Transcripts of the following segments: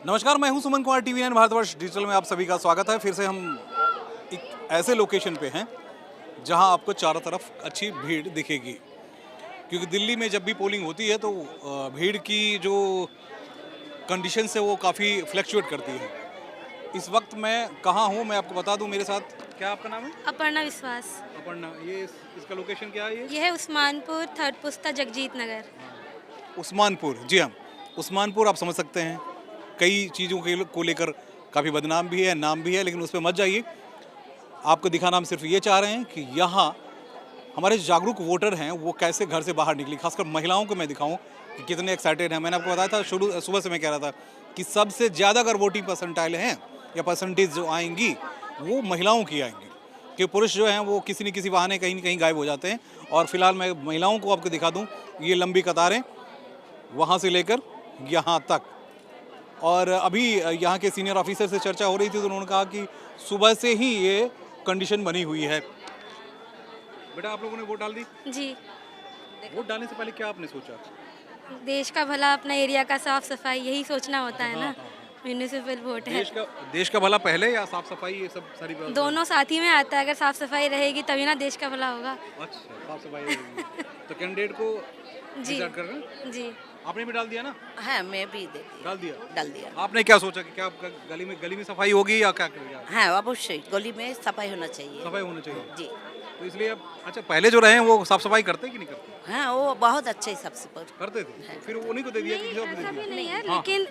नमस्कार, मैं हूं सुमन कुमार। TV9 भारतवर्ष डिजिटल में आप सभी का स्वागत है। फिर से हम एक ऐसे लोकेशन पे हैं जहां आपको चारों तरफ अच्छी भीड़ दिखेगी, क्योंकि दिल्ली में जब भी पोलिंग होती है तो भीड़ की जो कंडीशंस है वो काफ़ी फ्लक्चुएट करती है। इस वक्त मैं कहाँ हूँ मैं आपको बता दूँ। मेरे साथ क्या आपका नाम है? अपर्णा विश्वास। अपर्णा। ये इसका लोकेशन क्या है? ये है उस्मानपुर, थर्ड पुस्ता, जगजीत नगर। उस्मानपुर। जी हाँ, उस्मानपुर आप समझ सकते हैं कई चीज़ों के को लेकर काफ़ी बदनाम भी है, नाम भी है, लेकिन उस पर मत जाइए। आपको दिखाना हम सिर्फ ये चाह रहे हैं कि यहाँ हमारे जागरूक वोटर हैं वो कैसे घर से बाहर निकली। खासकर महिलाओं को मैं दिखाऊं कि कितने एक्साइटेड हैं। मैंने आपको बताया था सुबह से मैं कह रहा था कि सबसे ज़्यादा अगर वोटिंग परसेंटाइल हैं या परसेंटेज जो आएंगी वो महिलाओं की आएंगी, कि पुरुष जो हैं वो किसी न किसी बहाने कहीं न कहीं गायब हो जाते हैं। और फिलहाल मैं महिलाओं को आपको दिखा दूँ, ये लंबी कतारें वहाँ से लेकर यहाँ तक। और अभी यहाँ के सीनियर ऑफिसर से चर्चा हो रही थी तो उन्होंने कहा कि सुबह से ही ये कंडीशन बनी हुई है। बेटा, आप लोगों ने वोट डाल दी? जी। वोट डालने से पहले क्या आपने सोचा? देश का भला, अपना एरिया का साफ सफाई, यही सोचना होता है ना। म्यूनिसिपल वोट है। देश का भला पहले या साफ सफाई, ये सब सारी बात? दोनों साथ ही में आता है। अगर साफ सफाई रहेगी तभी ना देश का भला होगा। अच्छा, साफ सफाई रहेगी। तो कैंडिडेट को जी डिसाइड कर रहे हैं? जी। आपने भी डाल दिया ना? हाँ, मैं भी डाल दिया। डाल दिया। आपने क्या सोचा कि क्या आपका गली में सफाई होगी या क्या करेगा? हाँ, अवश्य गली में सफाई होना चाहिए। सफाई होना चाहिए जी। तो इसलिए अब अच्छा, पहले जो रहे हैं वो साफ सफाई करते कि नहीं करते? हाँ, वो बहुत अच्छे सबसे पर करते थे, तो फिर उन्हीं को दे दिया कि किसी और को दे ऐसा भी दिया? नहीं है, हाँ। लेकिन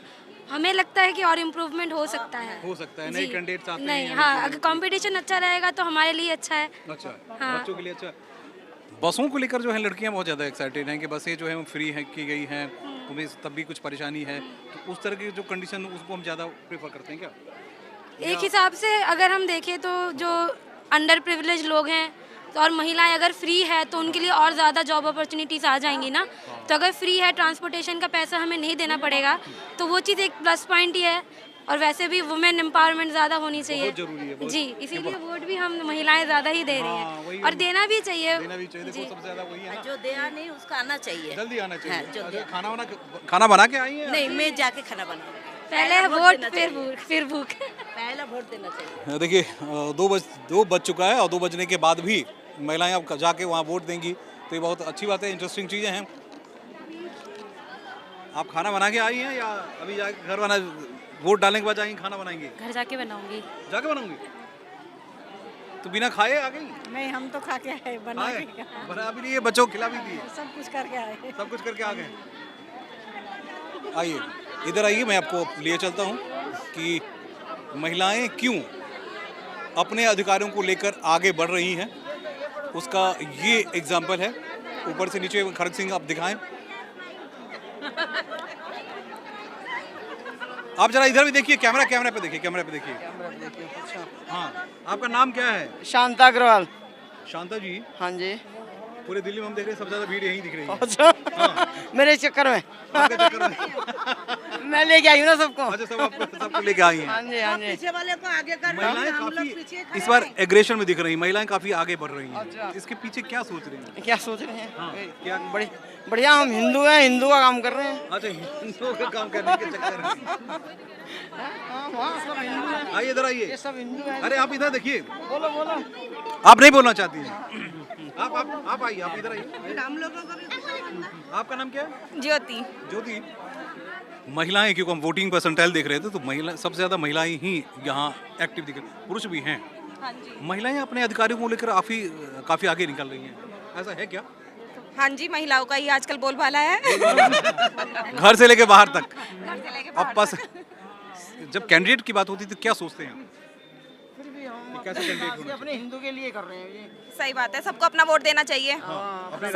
हमें लगता है कि और इम्प्रूवमेंट हो सकता है। हो सकता है नए जी। कैंडिडेट्स आते हैं नहीं, या हाँ, अगर कंपटीशन अच्छा रहेगा तो हमारे लिए अच्छा है। अच्छा, हाँ। बच्चों के लिए अच्छा। बसों को लेकर जो है लड़कियां बहुत ज़्यादा एक्साइटेड हैं कि बसें जो है वो फ्री है की गई हैं, तुम्हें तब भी कुछ परेशानी है, तो उस तरह की जो कंडीशन उसको हम ज़्यादा प्रेफर करते हैं क्या? एक हिसाब से अगर हम देखें तो जो अंडर प्रिविलेज लोग हैं तो और महिलाएं अगर फ्री है तो उनके लिए और ज़्यादा जॉब अपॉर्चुनिटीज़ आ जाएंगी ना। तो अगर फ्री है, ट्रांसपोर्टेशन का पैसा हमें नहीं देना पड़ेगा, तो वो चीज़ एक प्लस पॉइंट ही है। और वैसे भी वुमेन एम्पावरमेंट ज़्यादा होनी चाहिए। बहुत जरूरी है, बहुत। जी, इसीलिए वोट भी हम महिलाएं ज़्यादा ही दे रही हाँ, वही हैं और देना भी चाहिए। देना भी चाहिए। देखो सबसे ज़्यादा वही है ना, जो दिया नहीं उसका आना चाहिए। जल्दी आना चाहिए। हाँ, जो अच्छा, खाना बना के आई हैं? नहीं, मैं जाके खाना बनाऊंगी। पहले वोट फिर भूख। पहला वोट देना चाहिए। देखिए, 2 बज चुका है और 2 बजने के बाद भी महिलाएं अब जाके वहाँ वोट देंगी, तो ये बहुत अच्छी बात है, इंटरेस्टिंग चीज़ें हैं। आप खाना बना के आई हैं या अभी जाके घर बना, वोट डालने के बाद जाएंगी खाना बनाएंगी? घर जाके बनाऊंगी। जाके बनाऊंगी? तो बिना खाए आ गई? नहीं, हम तो खा के आए, बना खाए? के बना भी लिए, बच्चों को खिला भी दिए, सब कुछ करके आए। सब कुछ करके आ गए। आइए इधर आइए, मैं आपको लिए चलता हूँ कि महिलाएं क्यों अपने अधिकारों को लेकर आगे बढ़ रही हैं, उसका ये एग्जाम्पल है। ऊपर से नीचे खड़ग सिंह आप दिखाएं। आप जरा इधर भी देखिए, कैमरा पे देखिए। हाँ, आपका नाम क्या है? शांता अग्रवाल। शांता जी। हाँ जी। पूरे दिल्ली में हम देख रहे हैं सबसे ज्यादा भीड़ यहीं दिख रही है। अच्छा, मेरे चक्कर में आपके चक्कर में। मैं लेके आई हूँ ना सबको। अच्छा, सबको लेके आई हैं। हाँ जी, हाँ जी। पीछे वाले को आगे कर, महिलाएं हम लोग काफी पीछे इस बार एग्रेशन में दिख रही हैं, महिलाएं काफी आगे बढ़ रही हैं। अच्छा। इसके पीछे क्या सोच रही हैं? क्या सोच रहे हैं? हाँ, क्या? बढ़िया, हम हिंदू हैं, हिंदू का काम कर रहे हैं। अच्छा, हिंदुओं का काम करने के चक्कर में। हाँ, सब हिंदू हैं। आइए इधर आइए। ये सब हिंदू हैं। अरे आप इधर देखिए। बोलो। आप नहीं बोलना चाहती हैं? आप आइए, आप इधर आइए। हम लोगों को भी। आपका नाम क्या है? ज्योति। महिलाएं, क्योंकि हम वोटिंग परसेंटाइल देख रहे थे तो महिला सबसे ज्यादा महिलाएं ही यहाँ एक्टिव दिख रही, पुरुष भी हैं। हाँ जी। महिलाएं अपने अधिकारों को लेकर काफी आगे निकल रही हैं, ऐसा है क्या? हाँ जी, महिलाओं का ही आजकल बोलबाला है। घर से लेके बाहर तक। घर से लेके अब बस जब कैंडिडेट की बात होती है तो क्या सोचते हैं? फिर भी हम कैसे कैंडिडेट होना अपने हिंदू के लिए कर रहे हैं ये। सही बात है, सबको अपना वोट देना चाहिए। अपने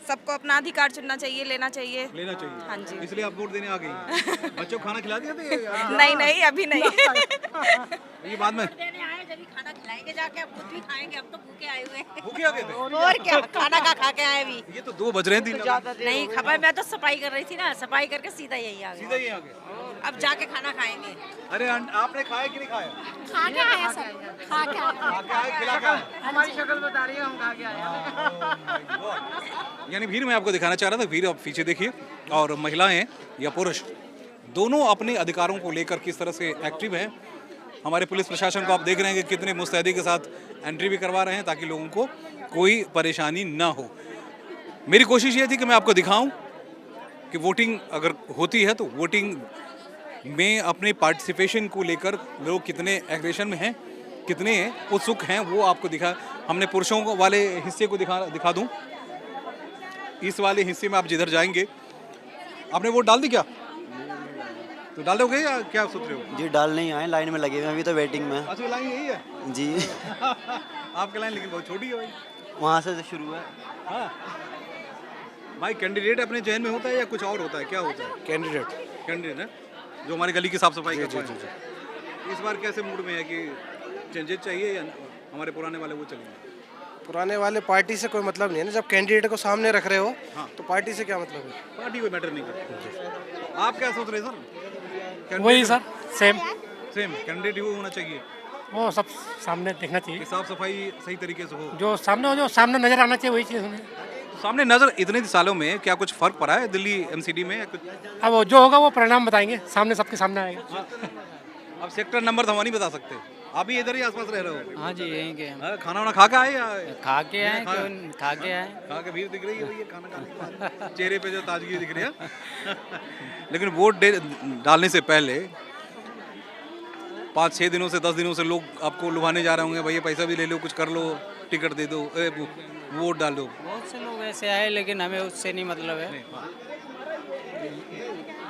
सबको अपना अधिकार चुनना चाहिए, लेना चाहिए। लेना चाहिए। हाँ जी। इसलिए आप वोट देने आ गई। बच्चों को खाना खिला दिया था? नहीं, अभी नहीं। ये बाद में देने आए, जब खाना खिलाएंगे जाके, अब खुद भी खाएंगे। अब तो भूखे आए हुए हैं। भूखे आ गए थे? और क्या, खाना का खा के आए भी। ये तो 2 बज रहे हैं, 3 ज्यादा देर नहीं हो गई। खबर, मैं तो सफाई कर रही थी ना, सफाई करके सीधा यही आ सीधा गए। ही आ गए। अब जाके खाना खाएंगे। अरे आपने खाया कि नहीं खाया? खा के आए सब, खा के आए। खा के आए, खिला के आए। हमारी शक्ल बता रही है, हम खा के आए हैं। यानी भीड़ मैं आपको दिखाना चाह रहा था, भीड़ आप पीछे देखिए, और महिलाएं या पुरुष दोनों अपने अधिकारों को लेकर किस तरह से एक्टिव हैं। हमारे पुलिस प्रशासन को आप देख रहे हैं कि कितने मुस्तैदी के साथ एंट्री भी करवा रहे हैं ताकि लोगों को कोई परेशानी ना हो। मेरी कोशिश ये थी कि मैं आपको दिखाऊं कि वोटिंग अगर होती है तो वोटिंग में अपने पार्टिसिपेशन को लेकर लोग कितने एग्रेशन में हैं, कितने उत्सुक हैं, वो आपको दिखा। हमने पुरुषों वाले हिस्से को दिखा दूं। इस वाले हिस्से में आप जिधर जाएंगे, आपने वोट डाल दी क्या? तो डाल दोगे या क्या सोच रहे हो? जी डाल नहीं आए, लाइन में लगे हुए हैं, अभी तो वेटिंग में। अच्छा, लाइन यही है जी। आपकी लाइन लेकिन बहुत छोटी है भाई। वहाँ से शुरू है। हाँ भाई, कैंडिडेट अपने चयन में होता है या कुछ और होता है? क्या होता है? कैंडिडेट है जो हमारी गली की साफ सफाई करता है। इस बार कैसे मूड में है कि चेंजेस चाहिए या हमारे पुराने वाले वो चलेंगे? पुराने वाले पार्टी से कोई मतलब नहीं है ना, जब कैंडिडेट को सामने रख रहे हो तो पार्टी से क्या मतलब है? पार्टी कोई मैटर नहीं करती। आप क्या सोच रहे हैं सर? वही सर, सेम कैंडिडेट ही वो होना चाहिए, वो सब सामने देखना चाहिए, कि साफ सफाई सही तरीके से हो, जो सामने नजर आना चाहिए वही चीज़ हमें। सामने नजर। इतने सालों में क्या कुछ फर्क पड़ा है दिल्ली एमसीडी में? कुछ अब वो जो होगा वो परिणाम बताएंगे, सामने सबके सामने आएगा। अब सेक्टर नंबर तो हम नहीं बता सकते। आप भी इधर ही आसपास रह रहे हो? हाँ जी, यहीं के हैं। खाना वाना खा के आए या खा के आए, खा के आए। खा के भीड़ दिख रही है भैया, खाना खाने के बाद चेहरे पे जो ताजगी दिख रही है। लेकिन वोट डालने से पहले 5-6 दिनों से 10 दिनों से लोग आपको लुभाने जा रहे होंगे, भैया पैसा भी ले लो, कुछ कर लो, टिकट दे दो, वोट डाल दो। बहुत से लोग ऐसे आए, लेकिन हमें उससे नहीं मतलब है।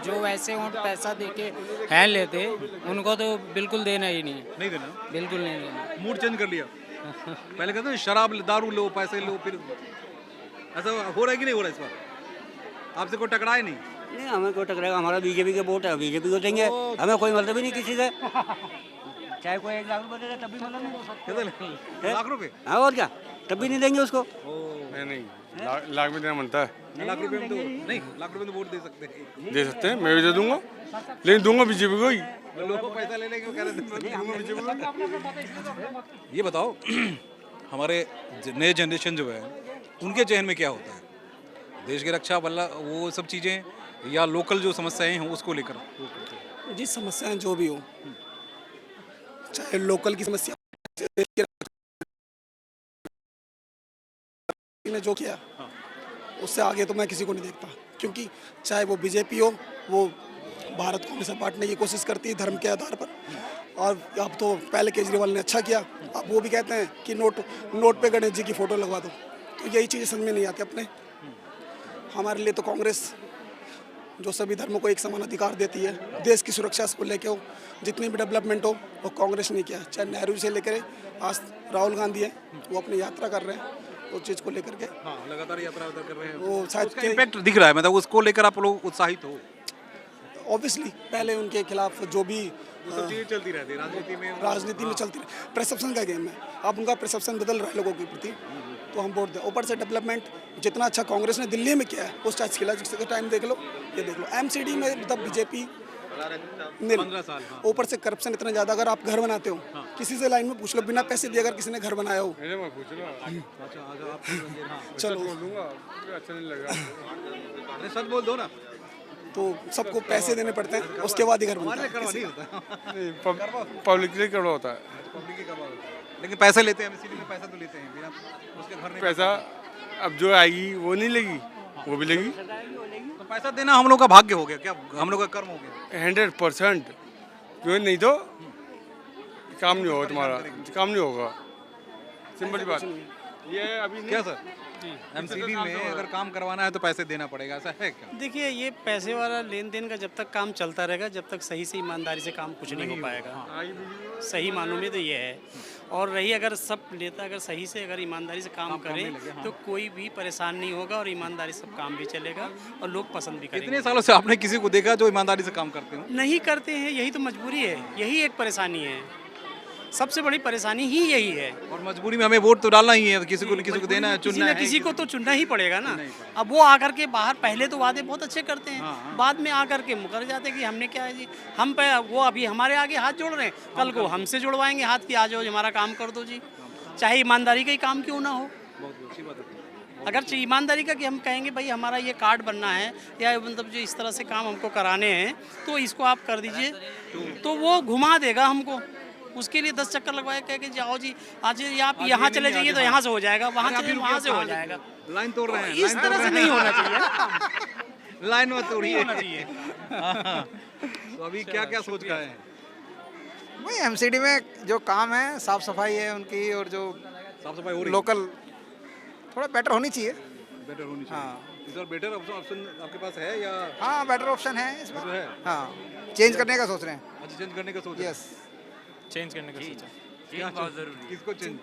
जो वैसे वोट पैसा देके हैं लेते, उनको तो बिल्कुल देना ही नहीं देना, बिल्कुल नहीं देना। मूड चेंज कर लिया। पहले कहते हैं शराब दारू लो, पैसे लो, फिर ऐसा हो रहा है कि नहीं हो रहा है इस बार? आपसे कोई टकराए नहीं? नहीं, हमें कोई टकराएगा, हमारा बीजेपी का वोट है, बीजेपी को देंगे, हमें कोई मतलब ही नहीं किसी से। चाहे कोई 1 लाख रुपये दे तब भी मतलब नहीं। लाख रुपए? हाँ, और क्या, तब भी नहीं देंगे उसको। नहीं, लाख में देना बनता है। लाख रुपए में तो नहीं, लाख रुपए में तो वोट दे सकते हैं। मैं भी दे दूंगा, लेकिन दूंगा बीजेपी को ही। लोगों को पैसा लेने क्यों कह रहे थे? ये बताओ, हमारे नए जनरेशन जो है उनके चयन में क्या होता है? देश की रक्षा वाला वो सब चीज़ें या लोकल जो समस्याएं हैं उसको लेकर? जी, समस्याएं जो भी हो, चाहे लोकल की समस्या ने जो किया उससे आगे तो मैं किसी को नहीं देखता, क्योंकि चाहे वो बीजेपी हो, वो भारत को हमेशा बांटने की कोशिश करती है धर्म के आधार पर। और अब तो पहले केजरीवाल ने अच्छा किया, अब वो भी कहते हैं कि नोट पे गणेश जी की फ़ोटो लगवा दो। तो यही चीज़ें समझ में नहीं आती अपने। हमारे लिए तो कांग्रेस जो सभी धर्मों को एक समान अधिकार देती है, देश की सुरक्षा को लेकर हो, जितनी भी डेवलपमेंट हो, वो कांग्रेस ने किया। चाहे नेहरू से लेकर आज राहुल गांधी है, वो अपनी यात्रा कर रहे हैं उस चीज़ को लेकर के। हाँ, लगातार यात्रा कर रहे हैं, वो शायद इम्पैक्ट दिख रहा है, मतलब उसको लेकर आप लोग उत्साहित हो? ऑब्वियसली पहले उनके खिलाफ जो भी सब चीज़ें चलती रहती है राजनीति में चलती रही, परसेप्शन का गेम है। अब उनका परसेप्शन बदल रहा है लोगों के प्रति, तो हम वोट दें। ऊपर से डेवलपमेंट जितना अच्छा कांग्रेस ने दिल्ली में किया है उस टाइप खिला, जिसका टाइम देख लो, ये देख लो एमसीडी में मतलब बीजेपी 15 साल। ऊपर से करप्शन इतना ज़्यादा। अगर आप घर बनाते हो, किसी से लाइन में पूछ लो, बिना पैसे दिए अगर किसी ने घर बनाया हो, चलो अच्छा नहीं लगा, सच बोल दो ना, तो सबको पैसे देने पड़ते हैं, उसके बाद ही घर बनता है। पब्लिक से करवा होता है। लेकिन पैसे लेते हैं, एमसीडी में पैसा तो लेते हैं, बिना उसके घर नहीं। पैसा अब जो आएगी वो नहीं लेगी, वो भी लेगी। तो पैसा देना हम लोग का भाग्य हो गया क्या? हम लोग का कर्म हो गया? 100%। क्यों नहीं तो काम नहीं होगा, तुम्हारा काम नहीं होगा। सिंपल बात ये। अभी क्या सर, एमसीडी में अगर काम करवाना है तो पैसे देना पड़ेगा, ऐसा है क्या? देखिए, ये पैसे वाला लेन देन का जब तक काम चलता रहेगा, जब तक सही से ईमानदारी से काम कुछ नहीं हो पाएगा। सही मानों में तो ये है। और रही अगर सब नेता अगर सही से अगर ईमानदारी से काम करें तो कोई भी परेशान नहीं होगा और ईमानदारी से काम भी चलेगा और लोग पसंद भी करेंगे। इतने सालों से आपने किसी को देखा जो ईमानदारी से काम करते हो? नहीं करते हैं, यही तो मजबूरी है, यही एक परेशानी है, सबसे बड़ी परेशानी ही यही है। और मजबूरी में हमें वोट तो डालना ही है, किसी को देना है, चुनना है, किसी को तो चुनना ही पड़ेगा ना। अब वो आकर के बाहर पहले तो वादे बहुत अच्छे करते हैं, बाद में आकर के मुकर जाते हैं कि हमने क्या है जी, हम पे वो अभी हमारे आगे हाथ जोड़ रहे हैं, कल को हमसे जुड़वाएंगे हाथ की, आ जाओ हमारा काम कर दो जी, चाहे ईमानदारी का ही काम क्यों ना हो। बहुत अच्छी बात है। अगर ईमानदारी का कि हम कहेंगे भाई हमारा ये कार्ड बनना है या मतलब जो इस तरह से काम हमको कराने हैं तो इसको आप कर दीजिए, तो वो घुमा देगा हमको। उसके लिए 10 चक्कर लगवाए, कह के जाओ जी आज आप यहाँ चले जाइए तो यहाँ से हो जाएगा, वहाँ चले वहाँ से हो जाएगा। लाइन तोड़ रहे हैं, इस तरह से नहीं होना चाहिए। लाइन में तोड़िए। होना चाहिए। तो अभी क्या क्या सोच रहे हैं? वही एमसीडी में जो काम है, साफ सफाई है उनकी, और जो साफ सफाई हो रही लोकल थोड़ा बेटर होनी चाहिए। बेटर होनी चाहिए। हाँ इस बार बेटर ऑप्शन आपके पास है या? हाँ बेटर ऑप्शन है इस बार। बेटर है? हाँ चेंज करने का सोच रहे हैं। अच्छा, चेंज करने का सोच रहे हैं। यस चेंज करने का सोचा। क्या बहुत जरूरी? किसको चेंज?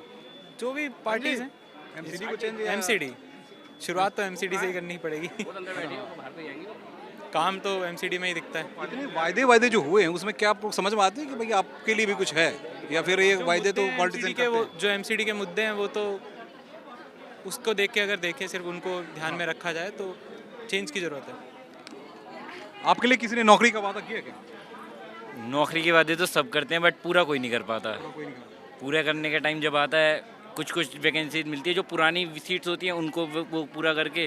जो भी पार्टीज हैं, एमसीडी को चेंज? एमसीडी शुरुआत तो एमसीडी से ही करनी पड़ेगी। काम तो एमसीडी में ही दिखता है। इतने वायदे जो हुए हैं उसमें क्या आपको समझ में आते हैं कि भाई आपके लिए भी कुछ है, या फिर ये वायदे तो पॉलिटिशियन के वो जो एमसीडी के मुद्दे हैं वो तो उसको देख के अगर देखें, सिर्फ उनको ध्यान में रखा जाए तो चेंज की ज़रूरत है। आपके लिए किसी ने नौकरी का वादा किया क्या? नौकरी के वादे तो सब करते हैं बट पूरा कोई नहीं कर पाता। पूरा करने का टाइम जब आता है कुछ वैकेंसी मिलती है, जो पुरानी सीट्स होती हैं उनको वो पूरा करके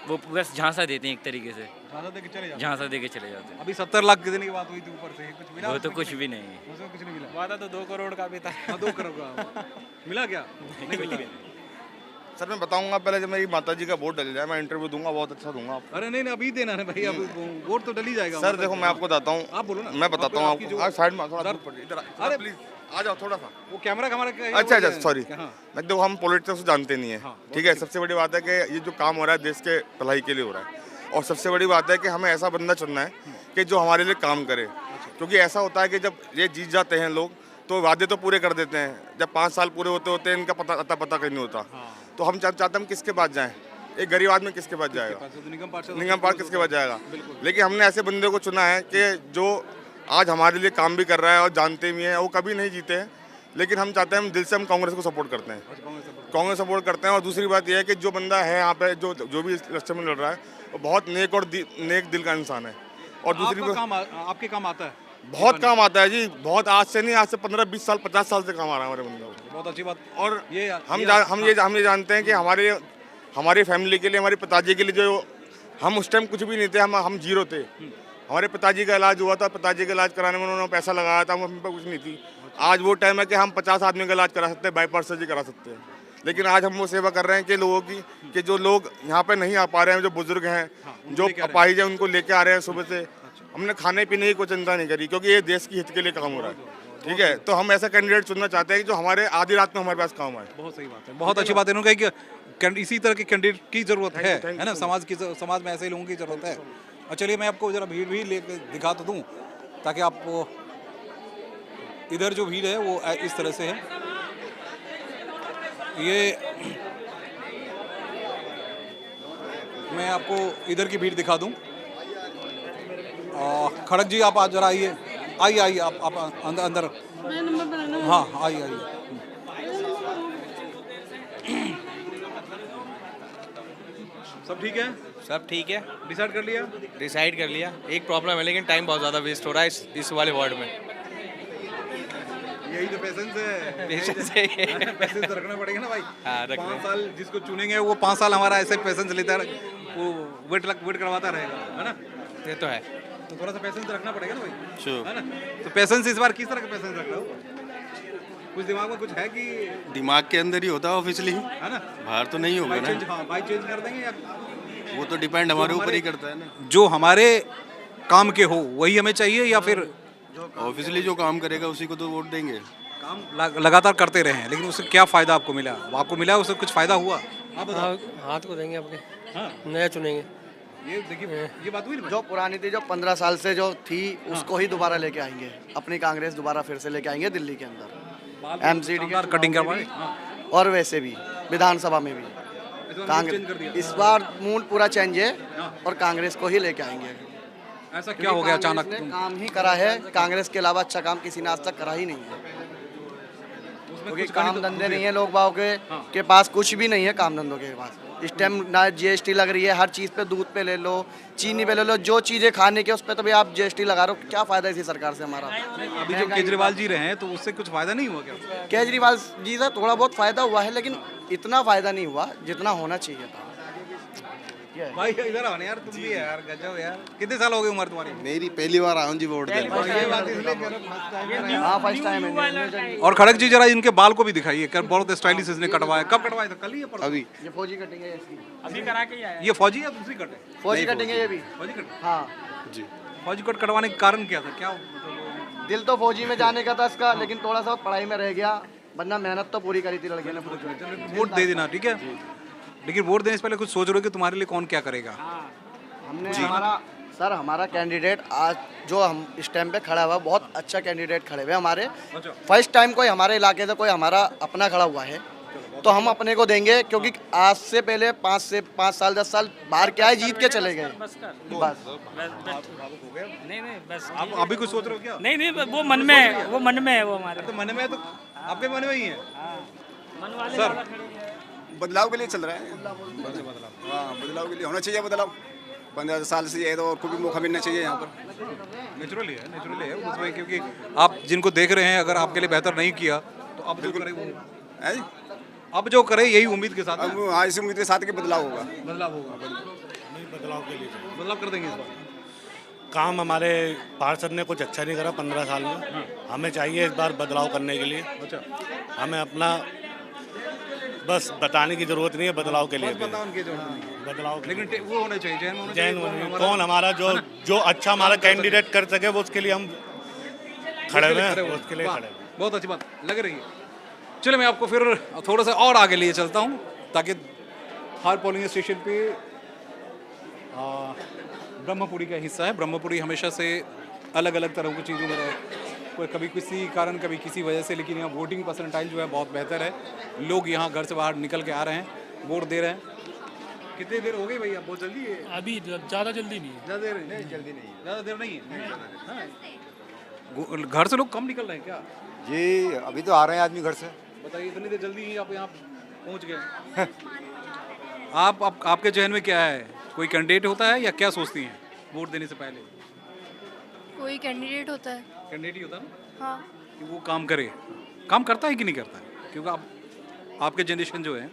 वो बस झांसा देते हैं एक तरीके से, झांसा दे के चले जाते हैं। अभी 70 लाख देने की बात हुई थी, ऊपर से कुछ मिला? वो तो कुछ भी नहीं, उसमें कुछ नहीं मिला। वादा तो 2 करोड़ का भी था। 2 करोड़ का मिला क्या? नहीं मिला। सर मैं बताऊंगा, पहले जब मेरी माता जी का वोट डल जाए मैं इंटरव्यू दूंगा, बहुत अच्छा दूंगा आपको। अरे नहीं अभी देना है भाई, अब वोट तो डल ही जाएगा। सर देखो मैं आपको बताता हूँ, आप बोलो ना। मैं बताता हूँ आपको। आज साइड में थोड़ा इधर अरे प्लीज आ जाओ थोड़ा सा। वो कैमरा हमारा अच्छा सॉरी, मैं देखो हम पॉलिटिक्स जानते नहीं है, ठीक है। सबसे बड़ी बात है कि ये जो काम हो रहा है देश के भलाई के लिए हो रहा है, और सबसे बड़ी बात है कि हमें ऐसा बंदा चुनना है कि जो हमारे लिए काम करे। क्योंकि ऐसा होता है कि जब ये जीत जाते हैं लोग तो वादे तो पूरे कर देते हैं, जब 5 साल पूरे होते होते हैं इनका पता कहीं नहीं होता। तो हम चाहते हैं हम किसके पास जाएं, एक गरीब आदमी किसके पास जाएगा, निगम पार्षद किसके पास जाएगा। लेकिन हमने ऐसे बंदे को चुना है कि जो आज हमारे लिए काम भी कर रहा है और जानते भी हैं। वो कभी नहीं जीते हैं, लेकिन हम चाहते हैं, हम दिल से हम कांग्रेस को सपोर्ट करते हैं, कांग्रेस सपोर्ट करते हैं। और दूसरी बात यह है कि जो बंदा है यहाँ पे जो भी इलेक्शन में लड़ रहा है वो बहुत नेक और नेक दिल का इंसान है। और दूसरी बात आपके काम आता है, बहुत काम आता है जी, बहुत। आज से नहीं, आज से 15-20 साल 50 साल से काम आ रहा है हमारे बंदे को। बहुत अच्छी बात। और ये हम ये जानते हैं कि हमारी फैमिली के लिए, हमारे पिताजी के लिए, जो हम उस टाइम कुछ भी नहीं थे, हम जीरो थे। हमारे पिताजी का इलाज हुआ था, पिताजी का इलाज कराने में उन्होंने पैसा लगाया था, हम पे कुछ नहीं थी। आज वो टाइम है कि हम 50 आदमी का इलाज करा सकते हैं, बाईपास सर्जरी करा सकते हैं। लेकिन आज हम वो सेवा कर रहे हैं कि लोगों की, कि जो लोग यहाँ पे नहीं आ पा रहे हैं, जो बुजुर्ग हैं, जो अपाहिज हैं, उनको लेके आ रहे हैं सुबह से। हमने खाने पीने की कोई चिंता नहीं करी, क्योंकि ये देश की हित के लिए काम हो रहा है, ठीक है। तो हम ऐसा कैंडिडेट चुनना चाहते हैं कि जो हमारे आधी रात में हमारे पास काम आए। बहुत सही बात है, बहुत अच्छी बात है। उन्होंने कहा कि इसी तरह के कैंडिडेट की जरूरत है ना, समाज में ऐसे लोगों की जरूरत है। और चलिए मैं आपको जरा भीड़ भी लेके दिखा तो दूँ, ताकि आप इधर जो भीड़ है वो इस तरह से है। ये मैं आपको इधर की भीड़ दिखा दूँ। खड़क जी आप आज जरा आइए आप अंदर। हाँ आइए। सब ठीक है? सब ठीक है। डिसाइड कर लिया? डिसाइड कर लिया। एक प्रॉब्लम है, लेकिन टाइम बहुत ज़्यादा वेस्ट हो रहा है इस वाले वार्ड में। यही तो पेशेंस है। पेशेंस है पेशेंस तो रखना पड़ेगा ना भाई। हाँ, 5 साल जिसको चुनेंगे वो 5 साल हमारा ऐसे पेशेंस लेता है, वो वेट करवाता रहेगा, है ना। ये तो है, तो थोड़ा सा पेशेंस रखना पड़ेगा ना भाई, श्योर है ना। तो पेशेंस इस बार किस तरह का पेशेंस रख रहा हो? कुछ दिमाग में कुछ है कि दिमाग के अंदर ही होता है ऑफिशियली, है ना। बाहर तो नहीं होगा ना। बाई चेंज कर देंगे या वो तो डिपेंड हमारे ऊपर ही करता है ना। जो हमारे काम के हो वही हमें चाहिए, या फिर ऑफिशियली जो काम करेगा उसी को तो वोट देंगे। काम लगातार करते रहे हैं, लेकिन उससे क्या फायदा आपको मिला? आपको मिला उससे कुछ फायदा हुआ? आप हाथ को देंगे अपने, हाँ नया चुनेंगे। ये देखिए ये बात हुई ना। जो पुरानी थी, जो 15 साल से जो थी, उसको ही दोबारा लेके आएंगे। अपनी कांग्रेस दोबारा फिर से लेके आएंगे दिल्ली के अंदर, एमसीडी कटिंग करवाए, और वैसे भी विधानसभा में भी कांग्रेस इस बार मूड पूरा चेंज है, और कांग्रेस को ही लेके आएंगे। ऐसा क्या हो गया अचानक? काम ही करा है, कांग्रेस के अलावा अच्छा काम किसी ने आज तक करा ही नहीं है। क्योंकि काम धंधे नहीं है लोग बाग के पास, कुछ भी नहीं है काम धंधों के पास। इस टाइम ना जीएसटी लग रही है हर चीज़ पे, दूध पे ले लो, चीनी पे ले लो, जो चीज़ें खाने के उस पर तो भी आप जीएसटी लगा रहे हो। क्या फ़ायदा इसी सरकार से हमारा? अभी जो केजरीवाल जी रहे हैं तो उससे कुछ फायदा नहीं हुआ क्या? केजरीवाल जी से थोड़ा बहुत फ़ायदा हुआ है, लेकिन इतना फ़ायदा नहीं हुआ जितना होना चाहिए था। क्या है? भाई इधर आओ ना यार, तुम भी यार गजब यार। कितने साल हो गए उम्र तुम्हारी? मेरी पहली बार आया हूँ जी वोट देने। ये बात इसलिए कह रहा हूं, first time है। हाँ फर्स्ट टाइम है। और खड़क जी जरा इनके बाल को भी दिखाइए, कर बहुत स्टाइलिश इसने कटवाया। कब कटवाया था? कल ही या परसों? अभी ये फौजी कटिंग है इसकी। अभी करा के आया ये फौजी या दूसरी कट है? फौजी कटिंग है ये भी। फौजी कट? हाँ जी फौजी कट कटवाने का कारण क्या था? क्या मतलब दिल तो फौजी में जाने का था इसका, लेकिन थोड़ा सा पढ़ाई में रह गया, वरना मेहनत तो पूरी करी थी लड़के ने पूरी। वोट दे देना, ठीक है? लेकिन वोट देने से पहले कुछ सोच रहे हो कि तुम्हारे लिए कौन क्या करेगा? हमने हमारा कैंडिडेट आज जो हम इस टाइम पे खड़ा हुआ, बहुत अच्छा कैंडिडेट खड़े हुए हमारे। फर्स्ट टाइम कोई हमारे इलाके से कोई हमारा अपना खड़ा हुआ है, तो हम अपने को देंगे, क्योंकि आज से पहले 5 साल 10 साल बाहर क्या है, जीत के चले गए बस। नहीं बस आप अभी कुछ सोच रहे हो क्या? नहीं वो मन में है, वो मन में है, वो हमारे तो मन में है, तो आपके मन में ही है मन वाले सर। बदलाव के लिए चल रहा है। हाँ बदलाव के लिए होना चाहिए बदलाव। 15 साल से ये तो और को भी मौका मिलना चाहिए यहाँ पर। नेचुरली है उसमें, क्योंकि आप जिनको देख रहे हैं, अगर आपके लिए बेहतर नहीं किया तो अब जो करे वो, अब जो करे यही उम्मीद के साथ। अब हाँ इसी उम्मीद के साथ कि बदलाव होगा। बदलाव कर देंगे इस बार। काम हमारे पार्षद ने कुछ अच्छा नहीं करा 15 साल में, हमें चाहिए इस बार बदलाव करने के लिए। अच्छा, हमें अपना बस बताने की जरूरत नहीं है, बदलाव के लिए बताओ उनकी जरूरत नहीं है। बदलाव लेकिन वो होने चाहिए, जैन होने जैन चाहिए। कौन हमारा जो अच्छा हमारा कैंडिडेट कर सके, वो उसके लिए हम खड़े हुए हैं, उसके लिए खड़े। बहुत अच्छी बात लग रही है। चलो मैं आपको फिर थोड़ा सा और आगे लिए चलता हूँ, ताकि हर पोलिंग स्टेशन पे ब्रह्मपुरी का हिस्सा है। ब्रह्मपुरी हमेशा से अलग अलग तरह की चीज़ों में रहे, कोई कभी किसी कारण कभी किसी वजह से, लेकिन यहाँ वोटिंग परसेंटाइल जो है बहुत बेहतर है। लोग यहाँ घर से बाहर निकल के आ रहे हैं, वोट दे रहे हैं। कितनी देर हो गई भैया? बहुत जल्दी है? अभी ज़्यादा जल्दी नहीं है। ज़्यादा देर नहीं, जल्दी नहीं, ज़्यादा देर नहीं है। हाँ। घर से लोग कम निकल रहे हैं क्या? जी अभी तो आ रहे हैं आदमी घर से। बताइए, इतनी देर जल्दी ही आप यहाँ पहुँच गए। आप आपके जहन में क्या है? कोई कैंडिडेट होता है या क्या सोचती हैं वोट देने से पहले? कोई कैंडिडेट होता है। कैंडिडेट ही होता है ना, हाँ। कि वो काम करे। काम करता है कि नहीं करता है? क्योंकि आपके जनरेशन जो है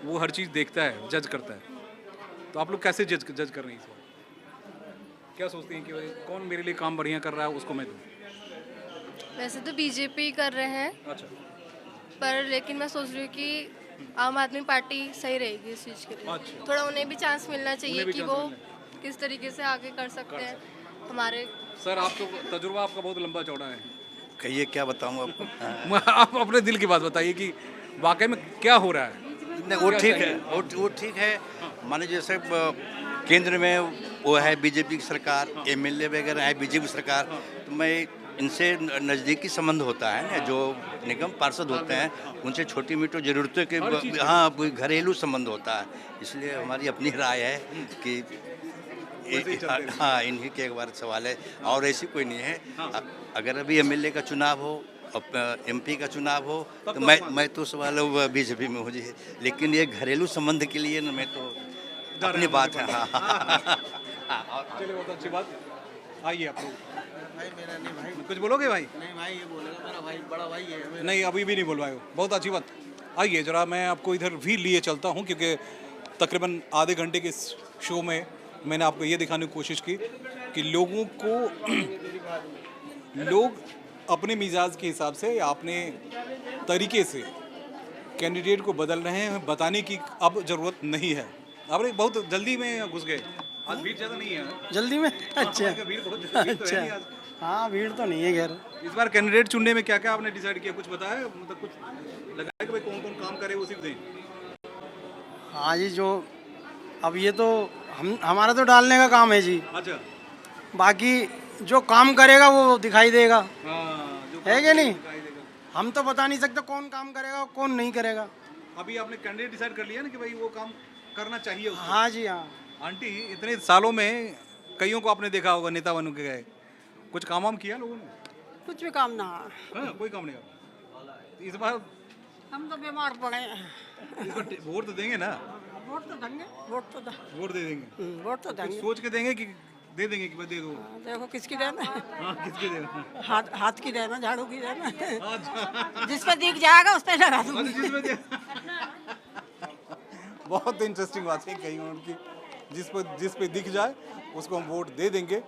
वो हर चीज़ देखता है, जज करता है। तो आप लोग कैसे जज कर रहे हैं इस बार? क्या सोचती हैं कि कौन मेरे लिए काम बढ़िया कर रहा है, उसको मैं दूँ? वैसे तो बीजेपी कर रहे हैं, अच्छा, पर लेकिन मैं सोच रही हूँ कि आम आदमी पार्टी सही रहेगी इस चीज़ के लिए। अच्छा। थोड़ा उन्हें भी चांस मिलना चाहिए उन्हें भी कि चांस वो मिलना किस तरीके से आगे कर सकते हैं हमारे। सर आप तो तजुर्बा आपका बहुत लंबा चौड़ा है। कहिए क्या बताऊँ आपको। आप अपने दिल की बात बताइए कि वाकई में क्या हो रहा है? नहीं वो ठीक है, वो ठीक है। माने जैसे केंद्र में वो है बीजेपी की सरकार, एमएलए वगैरह है बीजेपी सरकार, तो मैं इनसे नज़दीकी संबंध होता है ना, जो निगम पार्षद होते हैं उनसे छोटी मोटी ज़रूरतों के हाँ कोई घरेलू संबंध होता है। इसलिए हमारी अपनी राय है कि हाँ इन्हीं के एक बार सवाल है, और ऐसी कोई नहीं है। अगर अभी एमएलए का चुनाव हो, एमपी का चुनाव हो, तो मैं तो सवाल बीजेपी में हो जाए, लेकिन ये घरेलू संबंध के लिए मैं तो अपनी बात है। हाँ चलिए, बहुत अच्छी बात। आइए आप लोग। भाई मेरा नहीं भाई, कुछ बोलोगे भाई? नहीं भाई ये बोलेगा मेरा भाई, बड़ा भाई है। नहीं, अभी भी नहीं बोलवाए हो। बहुत अच्छी बात। आइए जरा मैं आपको इधर भी लिए चलता हूँ, क्योंकि तकरीबन आधे घंटे के इस शो में मैंने आपको ये दिखाने की कोशिश की कि लोगों को लोग अपने मिजाज के हिसाब से या अपने तरीके से कैंडिडेट को बदल रहे हैं। बताने की अब ज़रूरत नहीं है। आपने बहुत जल्दी में घुस गए। आज भीड़ ज़्यादा नहीं है। जल्दी में? अच्छा भीड़ बहुत अच्छा। हाँ भीड़ तो नहीं है खैर। इस बार कैंडिडेट चुनने में क्या क्या आपने डिसाइड किया? कुछ बताया, मतलब कुछ लगाया कि भाई कौन कौन काम करे वो सिर्फ दें? हाँ जी, जो अब ये तो हमारा तो डालने का काम है जी। अच्छा, बाकी जो काम करेगा वो दिखाई देगा, हाँ, है कि नहीं? हम तो बता नहीं सकते कौन काम करेगा कौन नहीं करेगा। अभी आपने कैंडिडेट डिसाइड कर लिया ना कि भाई वो काम करना चाहिए उसको? हाँ जी हाँ। आंटी, इतने सालों में कईयों को आपने देखा होगा नेता बन के गए, कुछ काम वाम किया लोगों ने? कुछ भी काम ना। हाँ, कोई काम नहीं करा। इस बार हम तो बीमार पड़े हैं। इस बार वोट तो देंगे ना? वोट तो देंगे, वोट दे देंगे। वोट तो कुछ सोच के देंगे कि दे देंगे कि भाई दे दो? देखो किसकी देना है। हाँ, किसके देना? हाथ की देना, झाड़ू की देना। जिस पे दिख जाएगा उस पे लगा दूंगी। बहुत इंटरेस्टिंग बात है कही उनकी। जिस पे दिख जाए उसको हम वोट दे देंगे।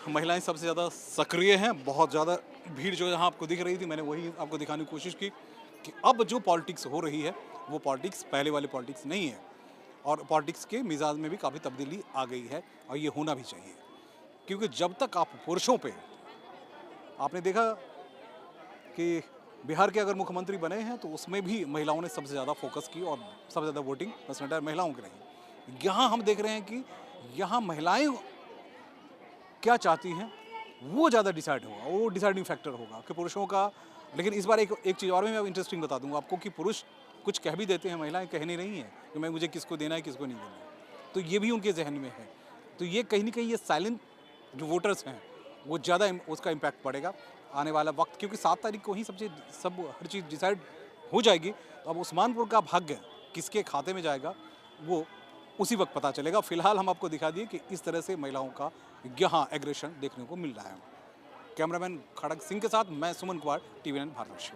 महिलाएं सबसे ज़्यादा सक्रिय हैं, बहुत ज़्यादा भीड़ जो यहाँ आपको दिख रही थी, मैंने वही आपको दिखाने की कोशिश की कि अब जो पॉलिटिक्स हो रही है वो पॉलिटिक्स पहले वाली पॉलिटिक्स नहीं है, और पॉलिटिक्स के मिजाज में भी काफ़ी तब्दीली आ गई है, और ये होना भी चाहिए। क्योंकि जब तक आप पुरुषों पे, आपने देखा कि बिहार के अगर मुख्यमंत्री बने हैं तो उसमें भी महिलाओं ने सबसे ज़्यादा फोकस की और सबसे ज़्यादा वोटिंग परसेंटेज महिलाओं की रही। यहाँ हम देख रहे हैं कि यहाँ महिलाएं क्या चाहती हैं वो ज़्यादा डिसाइड होगा, वो डिसाइडिंग फैक्टर होगा कि पुरुषों का। लेकिन इस बार एक चीज़ और मैं इंटरेस्टिंग बता दूंगा आपको कि पुरुष कुछ कह भी देते हैं, महिलाएं कहनी नहीं है कि मैं मुझे किसको देना है किसको नहीं देना है, तो ये भी उनके जहन में है। तो ये कहीं ना कहीं ये साइलेंट जो वोटर्स हैं वो ज़्यादा उसका इम्पैक्ट पड़ेगा आने वाला वक्त, क्योंकि 7 तारीख को ही सब हर चीज़ डिसाइड हो जाएगी। तो अब उस्मानपुर का भाग्य किसके खाते में जाएगा वो उसी वक्त पता चलेगा। फिलहाल हम आपको दिखा दिए कि इस तरह से महिलाओं का यहाँ एग्रेशन देखने को मिल रहा है। कैमरामैन खड़ग सिंह के साथ मैं सुमन कुमार, TVN भारतवर्ष।